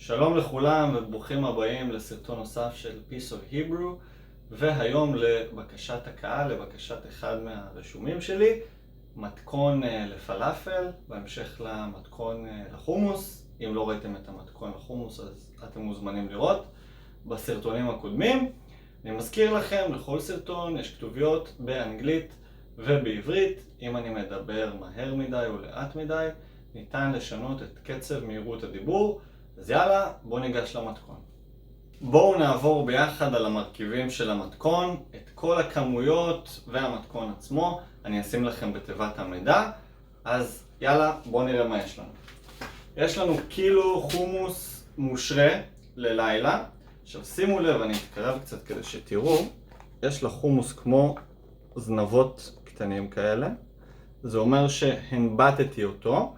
שלום לכולם וברוכים הבאים לסרטון נוסף של Piece of Hebrew, והיום לבקשת הקהל, לבקשת אחד מהרשומים שלי, מתכון לפלאפל, בהמשך למתכון לחומוס. אם לא ראיתם את המתכון לחומוס אז אתם מוזמנים לראות בסרטונים הקודמים. אני מזכיר לכם, לכל סרטון יש כתוביות באנגלית ובעברית. אם אני מדבר מהר מדי או לאט מדי, ניתן לשנות את קצב מהירות הדיבור. אז יאללה, בואו ניגש למתכון. בואו נעבור ביחד על המרכיבים של המתכון, את כל הכמויות והמתכון עצמו. אני אשים לכם בתיבת המידע. אז יאללה, בואו נראה מה יש לנו. יש לנו קילו חומוס מושרה ללילה. עכשיו שימו לב, אני אתקרב קצת כדי שתראו. יש לחומוס כמו זנבות קטנים כאלה. זה אומר שהנבטתי אותו.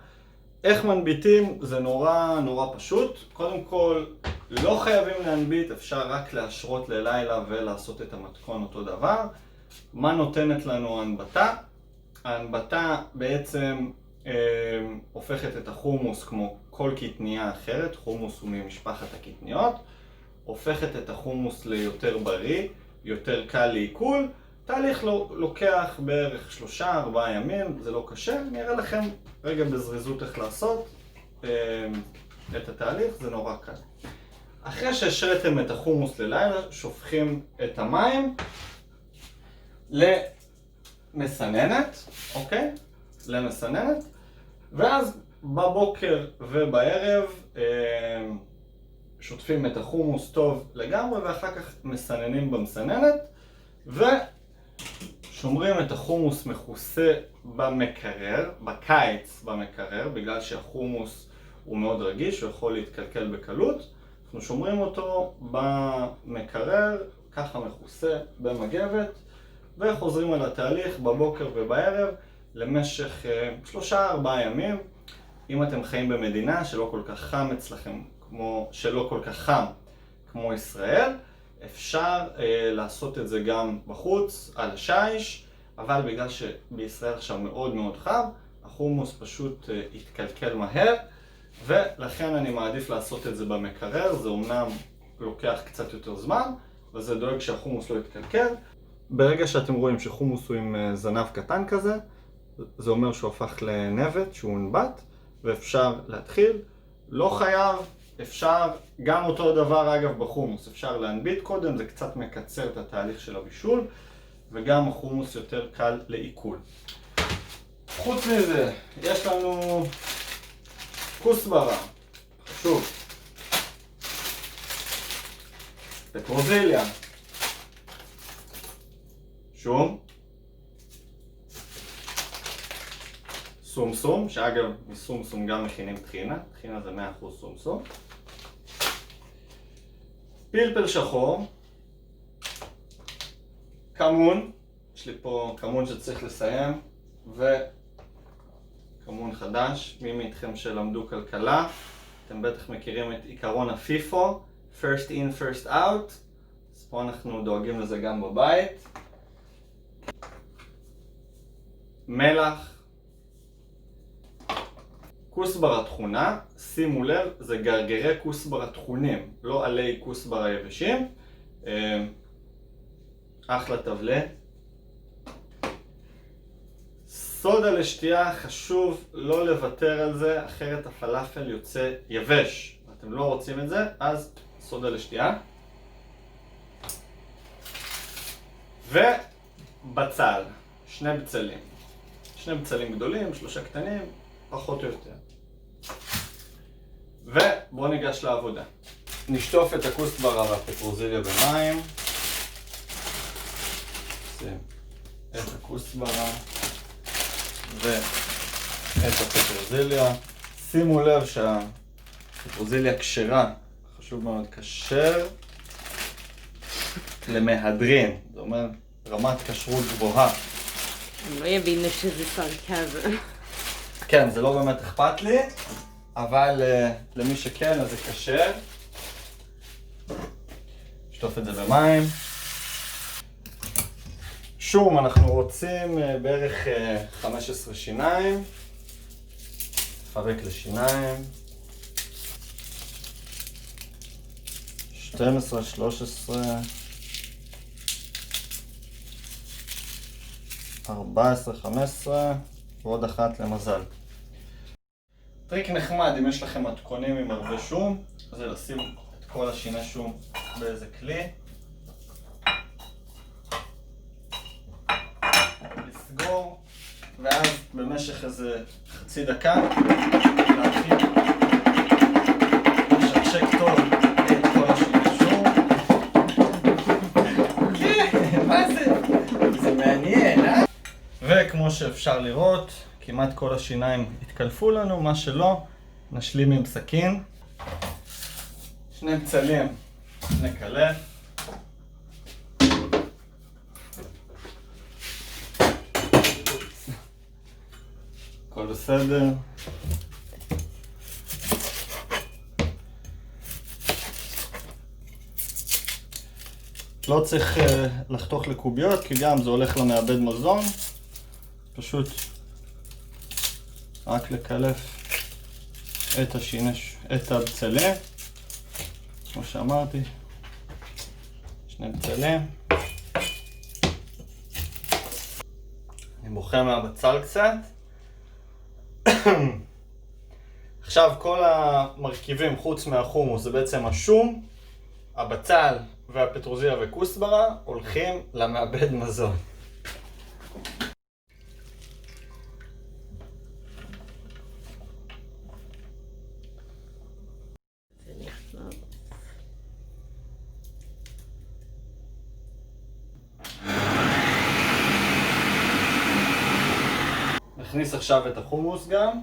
איך מנביטים? זה נורא פשוט. קודם כל, לא חייבים להנביט, אפשר רק להשרות ללילה ולעשות את המתכון אותו דבר. מה נותנת לנו ההנבטה? ההנבטה בעצם הופכת את החומוס כמו כל קטניה אחרת, חומוס הוא ממשפחת הקטניות, הופכת את החומוס ליותר בריא, יותר קל לעיכול. תהליך לוקח בערך 3-4 ימים, זה לא קשה. אני אראה לכם רגע בזריזות איך לעשות את התהליך, זה נורא קל. אחרי שהשרתם את החומוס ללילה, שופכים את המים למסננת, אוקיי? למסננת, ואז בבוקר ובערב שוטפים את החומוס טוב לגמרי, ואחר כך מסננים במסננת, שומרים את החומוס מכוסה במקרר, בקיץ במקרר, בגלל שהחומוס הוא מאוד רגיש, הוא יכול להתקלקל בקלות. אנחנו שומרים אותו במקרר, ככה מכוסה במגבת, וחוזרים על התהליך בבוקר ובערב למשך 3-4 ימים. אם אתם חיים במדינה שלא כל כך חם אצלכם, שלא כל כך חם כמו ישראל, אפשר לעשות את זה גם בחוץ, על השיש, אבל בגלל שבישראל עכשיו מאוד חם, החומוס פשוט יתקלקל מהר, ולכן אני מעדיף לעשות את זה במקרר. זה אומנם לוקח קצת יותר זמן, וזה דואג שהחומוס לא יתקלקל. ברגע שאתם רואים שחומוס הוא עם זנב קטן כזה, זה אומר שהוא הפך לנבט, שהוא נבט, ואפשר להתחיל. לא חייב. אפשר גם אותו דבר אגב בחומוס, אפשר להנביט קודם, זה קצת מקצר את התהליך של הבישול, וגם החומוס יותר קל לעיכול. חוץ מזה, יש לנו כוסברה, חשוב, פטרוזיליה, שום, סומסום, שאגב מסומסום גם מכינים טחינה, טחינה זה 100% סומסום, פלפל שחור, כמון, יש לי פה כמון שצריך לסיים, וכמון חדש. מי מאיתכם שלמדו כלכלה, אתם בטח מכירים את עיקרון הפיפו, first in first out, אז פה אנחנו דואגים לזה גם בבית. מלח, כוסברה טחונה, שימו לב, זה גרגרי כוסברה טחונים, לא עלי כוסברה יבשים. אחלה טבלה. סודה לשתייה, חשוב לא לוותר על זה, אחרת הפלאפל יוצא יבש. אתם לא רוצים את זה, אז סודה לשתייה. ובצל, 2 בצלים. 2 בצלים גדולים, 3 קטנים, פחות או יותר. ובואו ניגש לעבודה. נשטוף את הכוסברה והפטרוזיליה במים. שים את הכוסברה ואת הפטרוזיליה. שימו לב שהפטרוזיליה כשרה, חשוב מאוד, כשר למהדרין, זאת אומרת רמת כשרות גבוהה. הם לא יבינו שזה סרקזם. כן, זה לא באמת אכפת לי, אבל למי שכן אז זה כשר. נשטוף את זה במים. שום, אנחנו רוצים בערך 15 שיניים. פרק לשיניים. 12, 13, 14, 15 ועוד אחת למזל. טריק נחמד אם יש לכם מתכונים עם הרבה שום, זה לשים את כל השיני שום באיזה כלי, לסגור, ואז במשך איזה חצי דקה להתחיל לשקשק טוב את כל השיני שום. כן, מה זה? זה מעניין, אה? וכמו שאפשר לראות, כמעט כל השיניים התקלפו לנו, מה שלא, נשלים עם סכין. שני בצלים נקלף. הכל בסדר. לא צריך לחתוך לקוביות, כי גם זה הולך למעבד מזון. פשוט רק לקלף את הבצלים, כמו שאמרתי, שני בצלים. אני בוחר מהבצל קצת. עכשיו כל המרכיבים חוץ מהחומוס זה בעצם השום, הבצל והפטרוזיליה וכוסברה הולכים למעבד מזון. נכניס עכשיו את החומוס גם.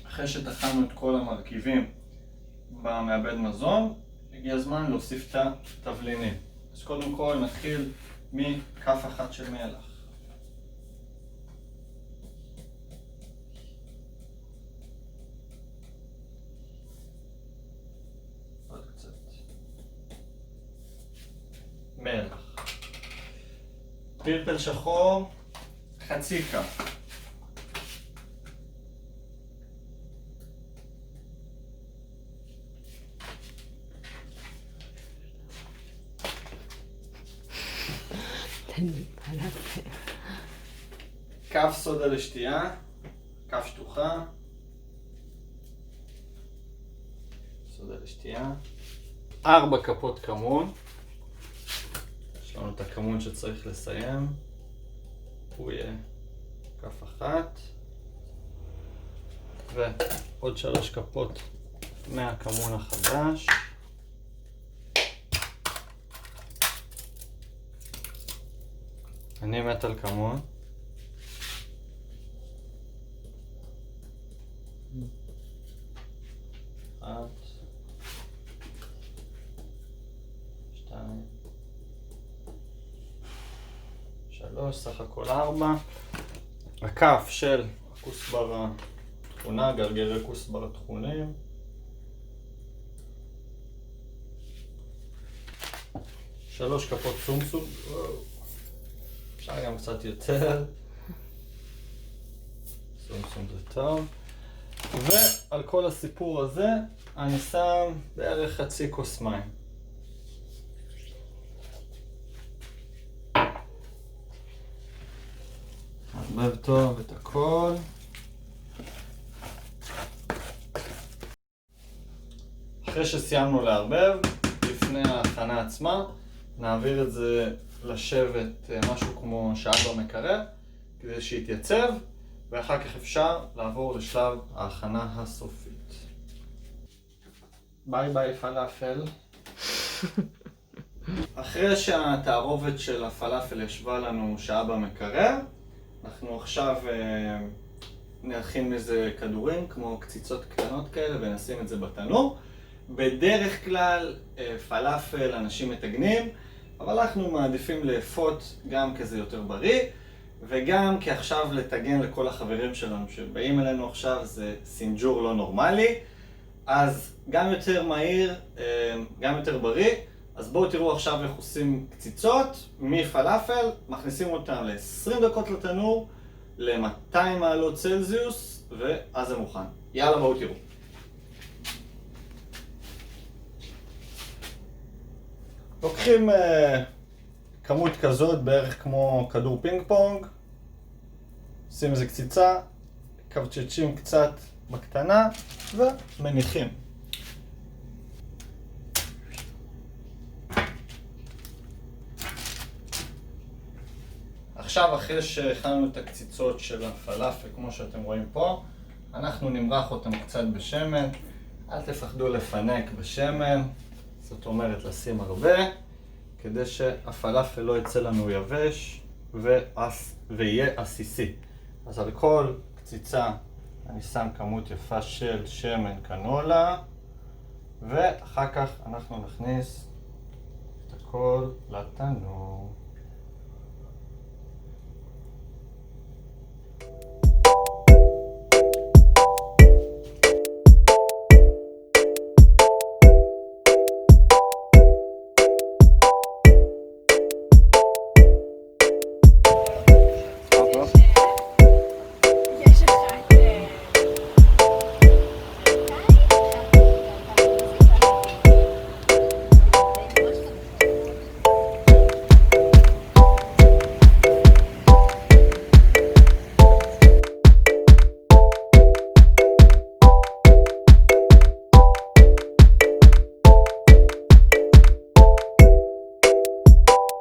אחרי שטחנו את כל המרכיבים במעבד מזון, הגיע הזמן להוסיף את התבלינים. אז קודם כל נתחיל מכף אחת של מלח. עוד קצת. מלח. פלפל שחור, חצי כף. כף סודה לשתייה, כף שטוחה, סודה לשתייה, 4 כפות כמון. יש לנו את הכמון שצריך לסיים, הוא יהיה כף אחת, ועוד 3 כפות מהכמון החדש. אני מת על כמון. אחת, 2, 3, סך הכל 4. הכף של הכוסברה תכונה, גרגרי כוסברה תכונים. שלוש כפות סומסום. אפשר גם קצת יותר. סומסום זה טוב. ועל כל הסיפור הזה אני שם בערך חצי כוס מים. מערבב טוב את הכל. אחרי שסיימנו לערבב, לפני ההכנה עצמה, נעביר את זה לשבת משהו כמו שעה במקרר, כדי שיתייצב, ואחר כך אפשר לעבור לשלב ההכנה הסופית. ביי ביי פלאפל. אחרי שהתערובת של הפלאפל ישבה לנו שעה במקרר, אנחנו עכשיו נכין מזה כדורים, כמו קציצות קטנות כאלה, ונשים את זה בתנור. בדרך כלל פלאפל אנשים מטגנים, אבל אנחנו מעדיפים לאפות גם כזה יותר בריא, וגם כי עכשיו לטגן לכל החברים שלנו שבאים אלינו עכשיו זה סינג'ור לא נורמלי, אז גם יותר מהיר, גם יותר בריא, אז בואו תראו עכשיו איך עושים קציצות מפלאפל, מכניסים אותם ל-20 דקות לתנור, ל-200 מעלות צלזיוס, ואז זה מוכן. יאללה, בואו תראו. לוקחים כמות כזאת, בערך כמו כדור פינג פונג, עושים איזה קציצה, קבצ'צ'ים קצת בקטנה, ומניחים. עכשיו, אחרי שהכנו את הקציצות של הפלאפל, כמו שאתם רואים פה, אנחנו נמרח אותם קצת בשמן. אל תפחדו לפנק בשמן, זאת אומרת לשים הרבה, כדי שהפלאפל לא יצא לנו יבש ויהיה עסיסי. אז על כל קציצה אני שם כמות יפה של שמן קנולה, ואחר כך אנחנו נכניס את הכל לתנור.